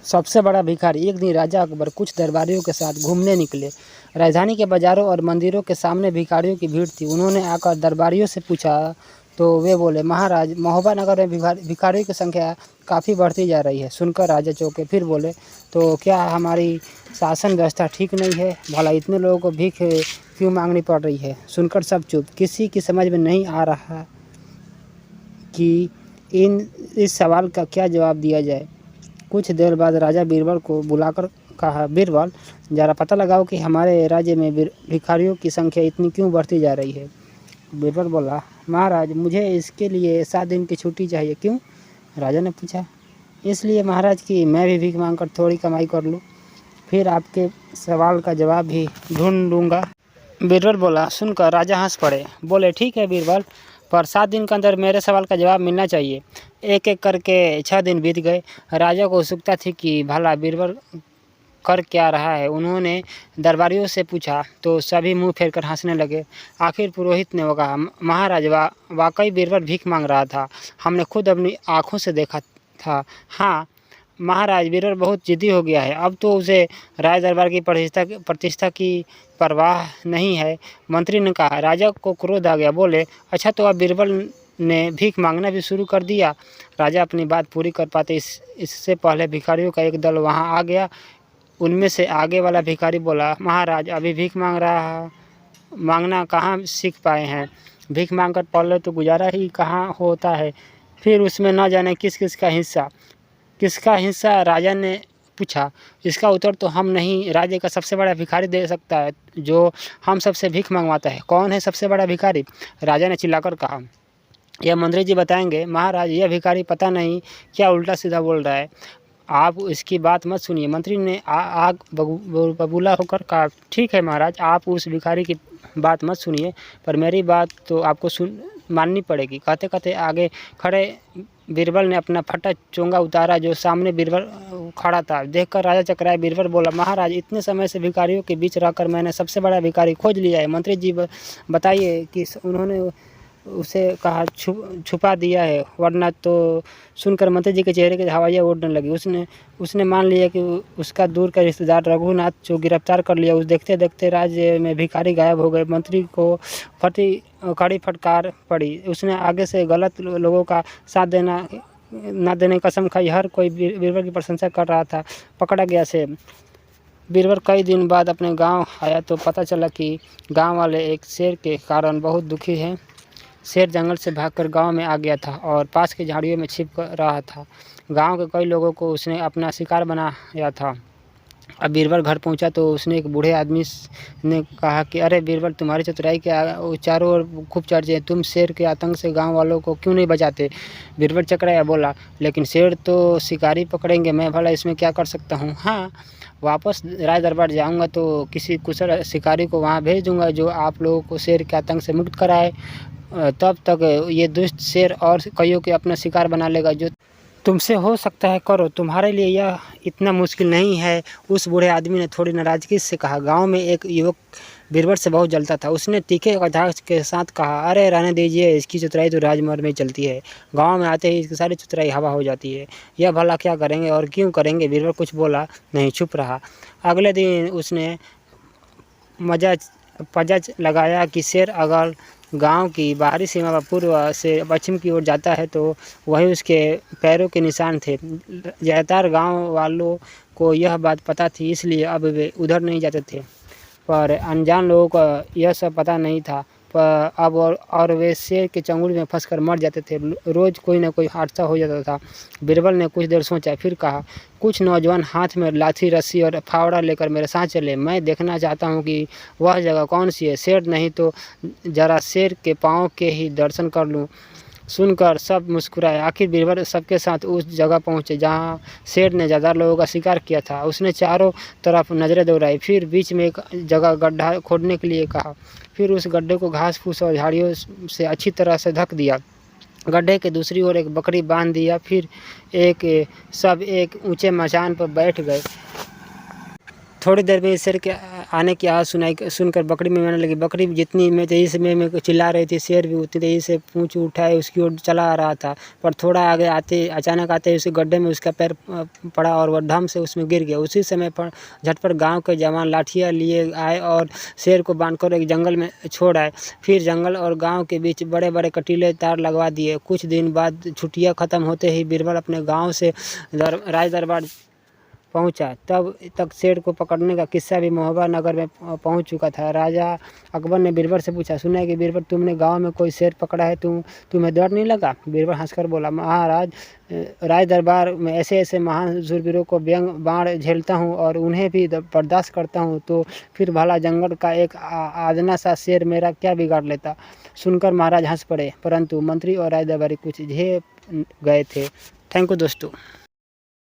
सबसे बड़ा भिखारी। एक दिन राजा अकबर कुछ दरबारियों के साथ घूमने निकले। राजधानी के बाजारों और मंदिरों के सामने भिखारियों की भीड़ थी। उन्होंने आकर दरबारियों से पूछा तो वे बोले, महाराज, महोबा नगर में भिखारियों की संख्या काफ़ी बढ़ती जा रही है। सुनकर राजा चौंके, फिर बोले, तो क्या हमारी शासन व्यवस्था ठीक नहीं है? भला इतने लोगों को भीख क्यों मांगनी पड़ रही है? सुनकर सब चुप। किसी की समझ में नहीं आ रहा कि इस सवाल का क्या जवाब दिया जाए। कुछ देर बाद राजा बीरबल को बुलाकर कहा, बीरबल, ज़रा पता लगाओ कि हमारे राज्य में भिखारियों की संख्या इतनी क्यों बढ़ती जा रही है। बीरबल बोला, महाराज, मुझे इसके लिए 7 दिन की छुट्टी चाहिए। क्यों? राजा ने पूछा। इसलिए महाराज कि मैं भी भीख मांगकर थोड़ी कमाई कर लूँ, फिर आपके सवाल का जवाब भी ढूंढ लूँगा। बीरबल बोला। सुनकर राजा हंस पड़े। बोले, ठीक है बीरबल, पर 7 दिन के अंदर मेरे सवाल का जवाब मिलना चाहिए। एक एक करके 6 दिन बीत गए। राजा को उत्सुकता थी कि भला बीरबल कर क्या रहा है। उन्होंने दरबारियों से पूछा तो सभी मुंह फेरकर हंसने लगे। आखिर पुरोहित ने कहा, महाराज, वाकई बीरबल भीख मांग रहा था। हमने खुद अपनी आँखों से देखा था। हाँ महाराज, बीरबल बहुत जिद्दी हो गया है। अब तो उसे राज दरबार की प्रतिष्ठा की परवाह नहीं है। मंत्री ने कहा। राजा को क्रोध आ गया। बोले, अच्छा, तो अब बीरबल ने भीख मांगना भी शुरू कर दिया। राजा अपनी बात पूरी कर पाते इससे पहले भिखारियों का एक दल वहां आ गया। उनमें से आगे वाला भिखारी बोला, महाराज, अभी भीख मांगना कहाँ सीख पाए हैं। भीख मांगकर पहले तो गुजारा ही कहाँ होता है, फिर उसमें न जाने किसका हिस्सा। राजा ने पूछा। इसका उत्तर तो हम नहीं, राज्य का सबसे बड़ा भिखारी दे सकता है, जो हम सबसे भीख मंगवाता है। कौन है सबसे बड़ा भिखारी? राजा ने चिल्लाकर कहा। यह मंत्री जी बताएंगे। महाराज, यह भिखारी पता नहीं क्या उल्टा सीधा बोल रहा है, आप इसकी बात मत सुनिए। मंत्री ने आग बबूला होकर कहा, ठीक है महाराज, आप उस भिखारी की बात मत सुनिए, पर मेरी बात तो आपको माननी पड़ेगी। कहते कहते आगे खड़े बीरबल ने अपना फटा चोंगा उतारा, जो सामने बीरबल खड़ा था। देखकर राजा चकराए। बीरबल बोला, महाराज, इतने समय से भिखारियों के बीच रहकर मैंने सबसे बड़ा भिखारी खोज लिया है। मंत्री जी बताइए कि उन्होंने उसे कहा छुपा दिया है, वरना तो। सुनकर मंत्री जी के चेहरे की हवाइयाँ उड़ने लगी। उसने मान लिया कि उसका दूर का रिश्तेदार रघुनाथ जो गिरफ्तार कर लिया। उस देखते देखते राज्य में भिखारी गायब हो गए। मंत्री को कड़ी फटकार पड़ी। उसने आगे से गलत लोगों का साथ न देने की कसम खाई। हर कोई बीरबल की प्रशंसा कर रहा था। पकड़ा गया से बीरबल कई दिन बाद अपने गांव आया तो पता चला कि गांव वाले एक शेर के कारण बहुत दुखी हैं। शेर जंगल से भागकर गांव में आ गया था और पास की झाड़ियों में छिप रहा था। गांव के कई लोगों को उसने अपना शिकार बनाया था। अब बीरबल घर पहुंचा तो उसने एक बूढ़े आदमी ने कहा कि अरे बीरबल, तुम्हारी चतुराई के चारों ओर खूब चर्चे हैं, तुम शेर के आतंक से गांव वालों को क्यों नहीं बचाते? बीरबल चकराया। बोला, लेकिन शेर तो शिकारी पकड़ेंगे, मैं भला इसमें क्या कर सकता हूँ? हाँ, वापस राज दरबार जाऊँगा तो किसी कुशल शिकारी को वहाँ भेज दूँगा, जो आप लोगों को शेर के आतंक से मुक्त कराए। तब तक ये दुष्ट शेर और कईयों के अपना शिकार बना लेगा। जो तुमसे हो सकता है करो, तुम्हारे लिए यह इतना मुश्किल नहीं है। उस बूढ़े आदमी ने थोड़ी नाराजगी से कहा। गांव में एक युवक बीरबल से बहुत जलता था। उसने तीखे अंदाज के साथ कहा, अरे रहने दीजिए, इसकी चतुराई तो राजमहल में चलती है, गांव में आते ही इसकी सारी चतुराई हवा हो जाती है। यह भला क्या करेंगे और क्यों करेंगे? बीरबल कुछ बोला नहीं, चुप रहा। अगले दिन उसने पजा लगाया कि शेर अगर गांव की बाहरी सीमा पर पूर्व से पश्चिम की ओर जाता है तो वही उसके पैरों के निशान थे। ज़्यादातर गांव वालों को यह बात पता थी, इसलिए अब वे उधर नहीं जाते थे, पर अनजान लोगों को यह सब पता नहीं था। पर अब और वे शेर के चंगुल में फंसकर मर जाते थे। रोज़ कोई ना कोई हादसा हो जाता था। बीरबल ने कुछ देर सोचा, फिर कहा, कुछ नौजवान हाथ में लाठी, रस्सी और फावड़ा लेकर मेरे साथ चले। मैं देखना चाहता हूँ कि वह जगह कौन सी है। शेर नहीं तो जरा शेर के पाँव के ही दर्शन कर लूँ। सुनकर सब मुस्कुराए। आखिर बीरबल सबके साथ उस जगह पहुँचे जहाँ शेर ने ज़्यादा लोगों का शिकार किया था। उसने चारों तरफ नज़रें दौड़ाई, फिर बीच में एक जगह गड्ढा खोदने के लिए कहा। फिर उस गड्ढे को घास फूस और झाड़ियों से अच्छी तरह से ढक दिया। गड्ढे के दूसरी ओर एक बकरी बांध दिया। फिर सब एक ऊंचे मचान पर बैठ गए। थोड़ी देर में शेर के आने की आवाज़ सुनकर बकरी में लगी। बकरी जितनी में तेजी से में चिल्ला रही थी, शेर भी उतनी तेजी से पूंछ उठाए उसकी ओर चला आ रहा था। पर थोड़ा आगे अचानक आते उसी गड्ढे में उसका पैर पड़ा और वह धम से उसमें गिर गया। उसी समय पर झटपट गांव के जवान लाठियां लिए आए और शेर को बांधकर एक जंगल में छोड़ आए। फिर जंगल और गाँव के बीच बड़े बड़े कटीले तार लगवा दिए। कुछ दिन बाद छुट्टियाँ खत्म होते ही बीरबल अपने गाँव से राज दरबार पहुंचा। तब तक शेर को पकड़ने का किस्सा भी महोबा नगर में पहुंच चुका था। राजा अकबर ने बीरबल से पूछा, सुना है कि बीरबल तुमने गांव में कोई शेर पकड़ा है, तुम्हें डर नहीं लगा? बीरबल हंसकर बोला, महाराज, राज दरबार में ऐसे ऐसे महान शूरवीरों को व्यंग बाण झेलता हूँ और उन्हें भी बर्दाश्त करता हूँ, तो फिर भला जंगल का एक आदना सा शेर मेरा क्या बिगाड़ लेता? सुनकर महाराज हंस पड़े, परंतु मंत्री और राज दरबारी कुछ झेप गए थे। थैंक यू दोस्तों।